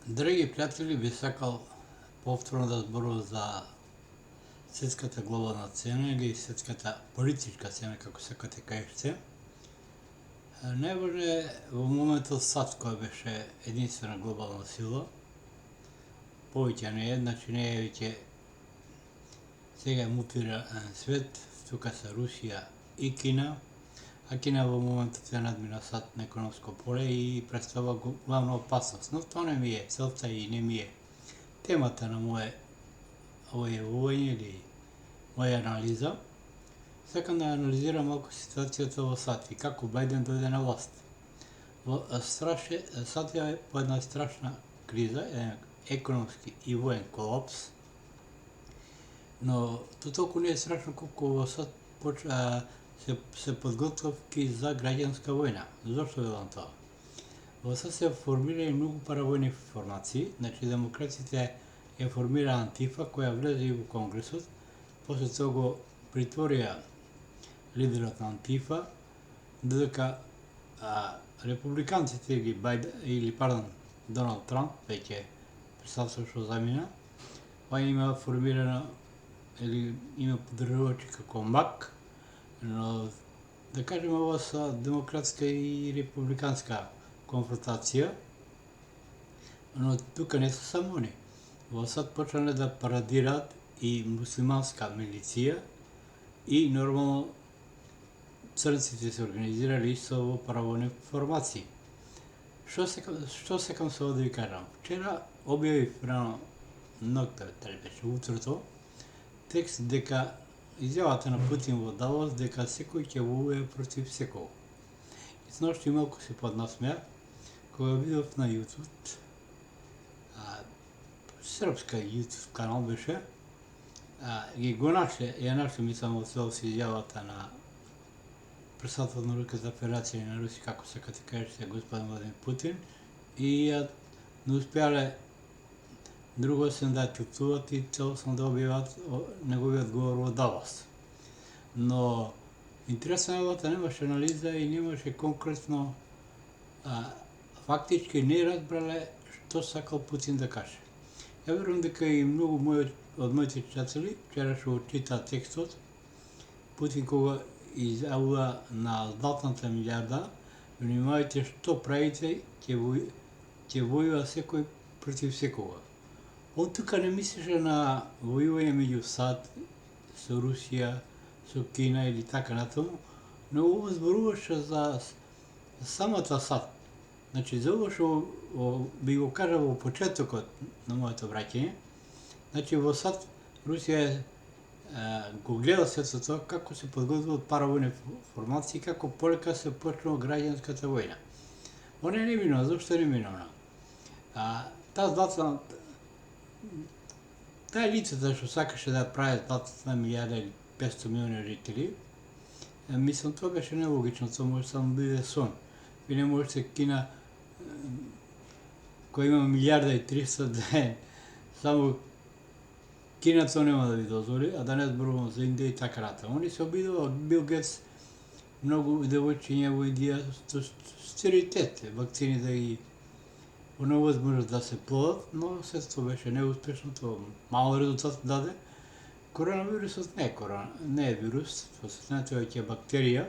Драги приятели, би сакал повторно да зборувам за светската глобална цена или светската политичка цена, како сакате кажете. Најважно е во моментот САД, која беше единствена глобална сила. Повеќе не е, значи не е веќе сега е мултиран свет, тука се Русија и Кина, а Кина во моментот ја надмина САД на економско поле и представува главна опасност. Но тоа не ми е целта и не ми е темата на овој јавување или моја анализа. Сакам да анализирам малку ситуацијата во САД и како Бајден дојде на власт. САД е по една страшна криза, еден економски и воен колапс, но тоа толку не е страшно колку во САД се подготовки за граѓанска војна. Зошто велам тоа? Во САД се формирани многу паравојни формации, значи демократите ја формира Антифа, која влезе и во Конгресот, после тоа го притворија лидерот на Антифа, додека републиканците или Доналд Трамп, веќе представство што замина, па има формирано или има поддржувачи како МАК, но да кажеме ова са демократска и републиканска конфронтација, но тука не се само они. Во САД почнале да парадираат и муслиманска милиција и нормално црнците се организирали исто во паравојни формации. Што сакам се да ви кажам? Вчера објавив рано ноќта, дали беше утрото, текст дека изјавата на Путин во Давос дека секој ќе војува против секого. И сношти малку се поднасмеа кога видов на YouTube, српска YouTube канал беше, ја нашле мислам во со изјавата на председател на Руската федерација на Русија, како сакате кажете, господин Владимир Путин, и ја не успеале друго освен да ја титуат и целосно да објават неговиот говор во Давос. Но интересно е овата, немаше анализа и немаше конкретно, фактички не разбрале што сакал Путин да каже. Ја верувам дека и многу од моите читатели вчера што читаа текстот, Путин кога изјавува на златната милиарда, внимавајте што правите, ќе војува секој против секога. Он тука не мислеше на војување меѓу САД, со Русија, со Кина или така натаму, но ова зборуваше за самата САД. Значи, за ова што би го кажал во почетокот на моето обраќање, значи во САД Русија го гледа сето тоа како се подготвуваат паравојни формации, како полека се почнува граѓанската војна. Она е неминовна, зошто е неминовна? Таа лицата што сакаше да прави златната милиарда или 500 милиони жители, мислам тоа беше нелогично, тоа може само биде сон. Ви не можете Кина, која има милиарда и 300 ден, само Кина тоа нема да ви дозволи, а да не зборувам за Индија и така натаму. Они се обидува Бил Гейтс, многу девојчиња во Индија, стереотип, вакцини да ги оневозможат да се плодат, но сето тоа беше неуспешно, тоа мало резултат даде. Коронавирусот не е вирус, тоа се знае, тоа е бактерија,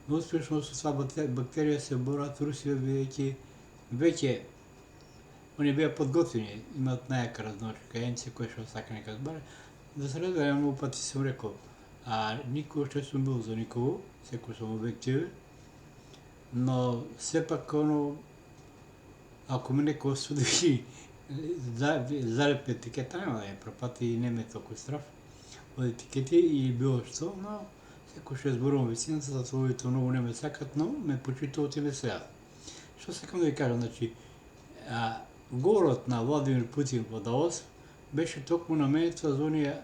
но успешно со таа бактерија се борат Русија, бидејќи веќе они беа подготвени, имаат најака разновачка енција која што сака нека збаре. Да се разбере, многу пати сум рекол, никогаш што сум бил за никого, секој сум објективен, но сепак ако ме некој осуди залеп етикета, нема да ја пропати и не ме толку страф од етикети или било што, но секој што зборувам вистината, затоа овие многу не ме сакат, но ме почитуваат и ме следат. Што сакам да ви кажам, значи, говорот на Владимир Путин во Давос беше токму наменето за оние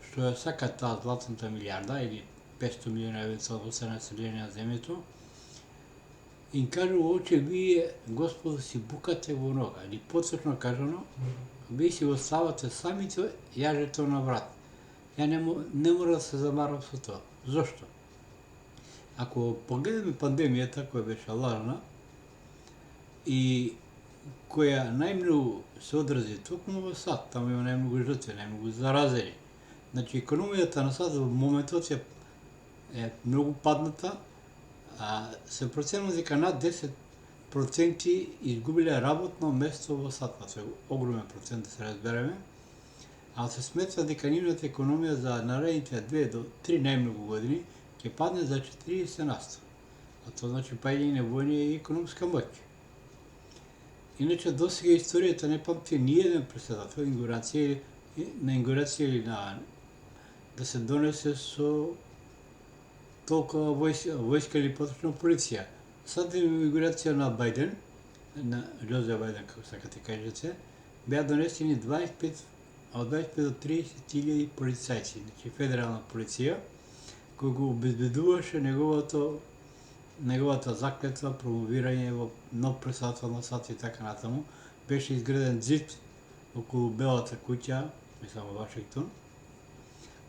што ја сакат таа златната милиарда или 500 милиона евентуално се население на земјето, им кажува, оче вие, Господо, си букате во нога, или поточно кажано, вие си го ставате самите јажето на врат. Ја не мора да се замарам со тоа. Зошто? Ако погледаме пандемијата која беше лажна и koja najmnogo се одрази токму во САД, таму има најмногу жртви, најмногу заразени. Значи, економијата на САД во моментот е многу падната, а се проценува дека над 10% изгубиле работно место во САД, тоа е огромен процент да се разбереме, а се сметва дека нивната економија за наредните 2 до 3 најмногу години ќе падне за 40%. А тоа значи паѓање на војни и економска моќ. Иначе досега историјата не памти ни еден претседател на ингурација или да се донесе со толкова војска или поточно полиција. Сад ингурација на Бајден, на Џозеф Бајден, како сакате кажете, беа донесени од 25 до 30.000 полицајци, значи федерална полиција, кој го обезбедуваше неговата заклетва, промовирање во нов претседател на САД и така натаму. Беше изграден зид околу Белата куќа, мислам во Вашингтон.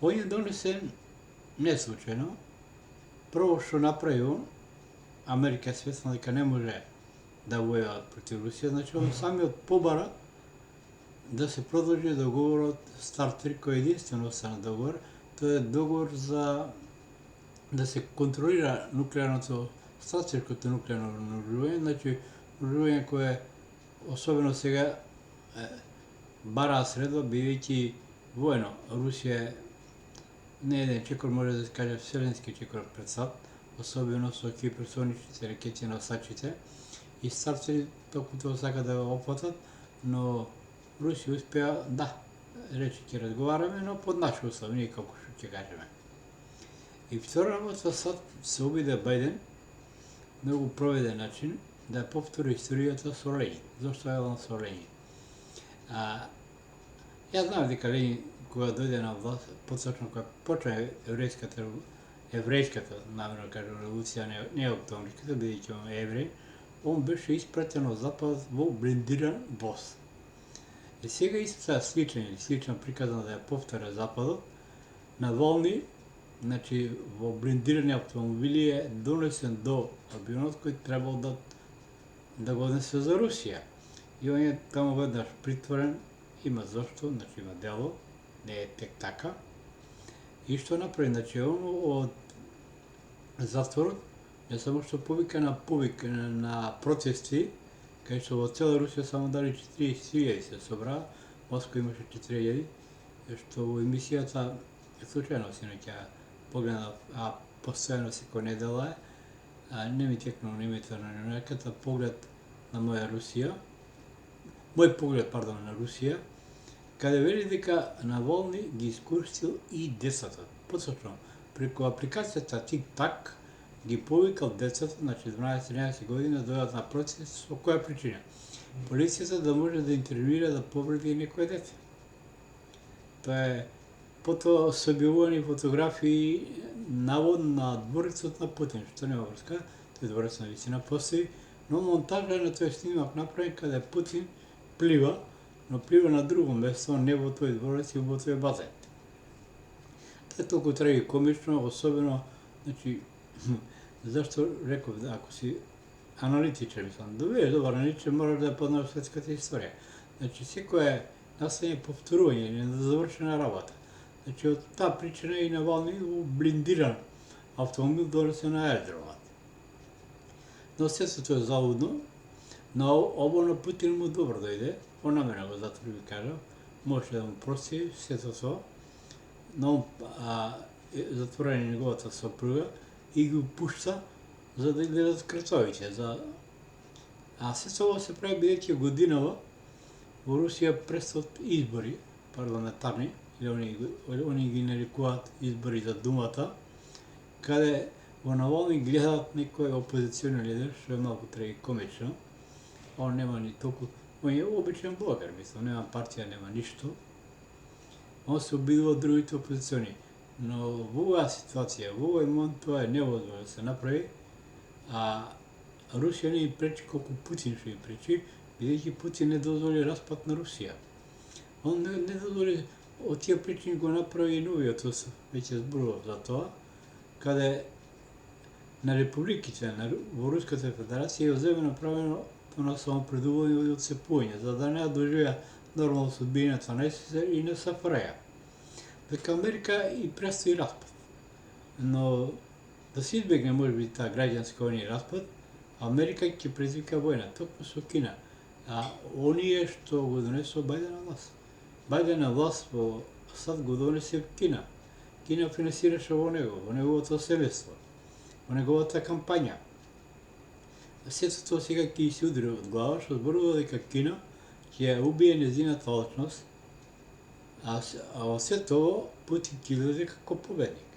Он е донесен не случајно. Прво што направи он, Америка е свесна дека не може да војува против Русија, значи он самиот побара да се продолжи договорот Старт 3, кој е единствено остана договор. Тоа е договор за да се контролира стратешкото нуклеарно вооружување, значи вооружување кое особено сега бараа средба, бидејќи воено Русија не еден чекор, може да се каже вселенски чекор пред САД, особено со хиперсоничните ракети носачите, и Старт 3 токму тоа сака да го опфатат, но Русија успеа, да, рече ќе разговараме, но под наши услови, ние како што ќе кажеме. И втора работа САД се обиде Бајден, многу проведен начин, да ја повтори историјата со Ленин. Зошто е он со Ленин? Јас знам дека Ленин, кога дојде на власт, поточно кога почна еврејската, намерно кажам, револуција, не октомвриската, бидејќи он е евреј, он беше испратен од Запад во блиндиран воз. И сега исто слично приказано да ја повторя Западот, на волни, значи во блиндирани автомобили е донесен до авионот кој требал да го однесе за Русија. И он е таму веднаш притворен, има зошто, значи има дело, не е тек така. И што направи, значи он од затворот не само што повика на протести, кај што во цела Русија само дали 40.000 се собраа, Москва имаше 4.000, што во емисијата случајно синоќ ја погледнав, постојано секој недела е, не ми текнало името на ненаката, мој поглед на Русија, каде вели дека Навални ги искористил и децата. Поточно, преку апликацијата Тик-Так ги повикал децата, значи 12-13 години, да дојдат на протест. Со која причина? Полицијата да може да интервенира да повреди некој дете. Тоа е потоа се објавувани фотографии наводно на дворецот на Путин, што нема врска, тој дворец на висина постои, но монтажа на тој снимак направен каде Путин плива, но плива на друго место, не во тој дворец и во тој базен. Тоа е толку трагикомично, особено, значи, зашто реков, ако си аналитичар, мислам, да бидеш добар аналитичар, мораш да ја познаваш светската историја. Значи, секој настане повторување, незавршена работа. Значи, од таа причина и Навални во блиндиран автомобил донесе на аеродромот. Но сето тоа е залудно, но ово на Путин му добро дојде, понамерно го затвори, ви кажав, може да му прости сето тоа, но затворена неговата сопруга и ги пушта за да гледат крцовите. А сето ова се прави бидејќи годинава во Русија предстојат избори парламентарни, или они ги нарекуваат избори за думата, каде во Навални гледаат некој опозиционен лидер, што е малку трагикомично. Он нема ни толку, он е обичен блогер, мислам, нема партија, нема ништо. Он се обидува од другите опозициони. Но во оваа ситуација, во овој момент тоа е невозможно да се направи, а Русија не им пречи колку Путин што им пречи, бидејќи Путин не дозволи распад на Русија. Он не дозволи, од тие причини го направи и новиот устав, веќе зборував за тоа, каде на републиките во Руската Федерација е земе направено на самопредување и отцепување, за да не доживеа нормално судбината на СССР и на СФРЈ. Дека Америка и престои распад. Но да се избегне можеби таа граѓанска војна и распад, Америка ќе предизвика војна токму со Кина. А оние што го донесо Бајден на власт. Бајден на власт во САД го донесе Кина. Кина финансираше во неговото семејство, во неговата кампања. Сето тоа сега ќе се удри од глава, што зборува дека Кина ќе убие незината алчност, а во се тоа Путин ќе излезе како победник.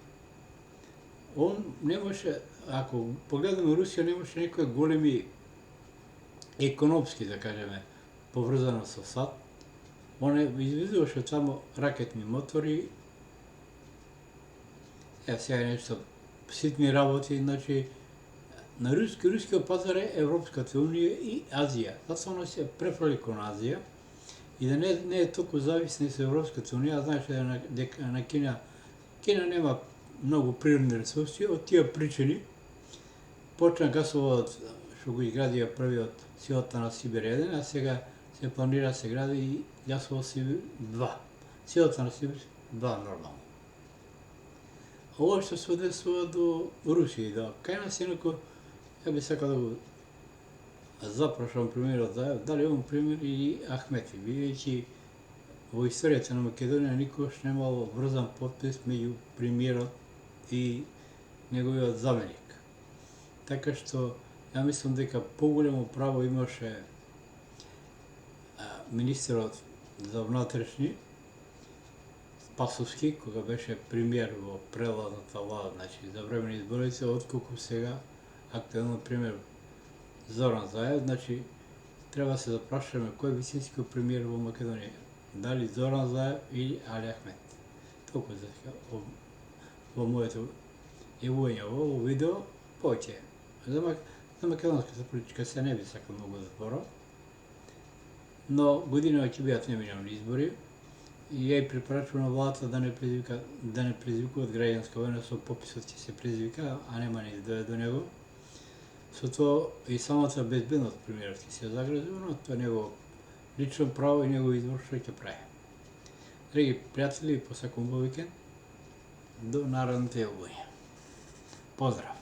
Он немаше, ако погледнеме Русија, немаше некои големи економски, да кажеме, поврзано со САД. Он извезуваше само ракетни мотори, сега нешто ситни работи, значи на рускиот пазар е Европската унија и Азија. Затоа оно се префрли кон Азија и да не е толку зависни со Европската унија, знаеше дека на Кина нема многу природни ресурси, од тие причини почна гасоводот што го изградија првиот силата на Сибир 1, а сега се планира да се гради и гасовод Сибир 2. Силата на Сибир 2 нормално. Ова што се однесува до Русија и до кај нас инако, ја би сакал да го запрашам премиерот Заев, дали имам пример или Ахмети, бидејќи во историјата на Македонија никогаш немало врзан подпис меѓу премиерот и неговиот заменик. Така што ја мислам дека поголемо право имаше министерот за внатрешни Спасовски, кога беше премиер во прелазната влада, значи за време на изборите, отколку сега актуелно премиер Зоран Заев, значи треба да се запрашаме кој е вистинскиот премиер во Македонија. Дали Зоран Заев или Али Ахмет. Толку за сега во моето јавување во видео, повеќе. За македонската политика се не би сакал многу да зборам, но годинава ќе бидат неминавни избори и ја и препорачувам на владата да не предизвикуваат граѓанска војна, со пописот ќе се предизвика, а нема ни да до него. Со тоа и самата безбедност премиерот ќе се загрозува, но тоа е негово лично право и негово избор што ќе прави. Драги пријатели, посакувам убав викенд, до наредното јавување. Поздрав!